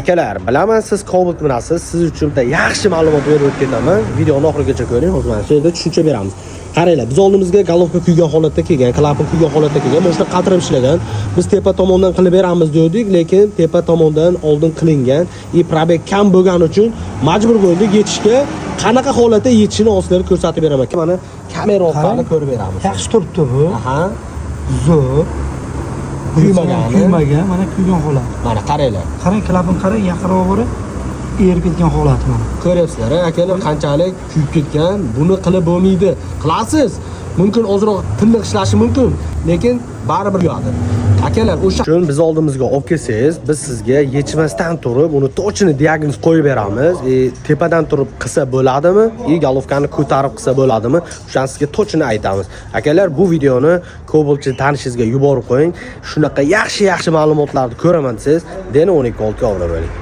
Akalar, bilaman siz Cobalt bilasiz. Siz uchun bitta yaxshi ma'lumot berib o'tib ketaman. Videoni oxirigacha ko'ring. Hozir mana shu yerda tushuncha beramiz. Qaranglar, biz oldimizga galovka kuygan holatda kelgan, klapin kuygan holatda kelgan, mashina qaltirib ishlagan. Biz tepa tomondan qilib beramiz dedik, lekin tepa tomondan oldin qilingan. Probek kam bo'lgani uchun majbur bo'ldik yetishga. Qanaqa holatda yetishini hozir ko'rsatib beraman. Mana kamera orqali ko'rib beramiz. Yaxshi turibdi bu. Aha. Zo'r. Kuymagan, mana kuygan holat. Mana qaranglar. Qarang, klapin qarang, yaqinroq borib erib ketgan holat mana. Ko'ryapsizlar, akalar qanchalik kuyib ketgan. Buni qilib bo'lmaydi. Qilasiz. Mumkin ozroq tiniq ishlashi mumkin, lekin baribir yo'adi. Akalar, o'sha uchun biz oldimizga olib kelsangiz, biz sizga yechmasdan turib, uni to'chini diagnoz qo'yib beramiz. Tepadan turib qilsa bo'ladimi? Galovkani ko'tarib qilsa bo'ladimi? O'shani sizga to'chini aytamiz. Akalar, bu videoni Cobaltchi tanishingizga yuborib qo'ying. Shunaqa yaxshi ma'lumotlarni ko'raman desangiz, Deni 12 olib oling.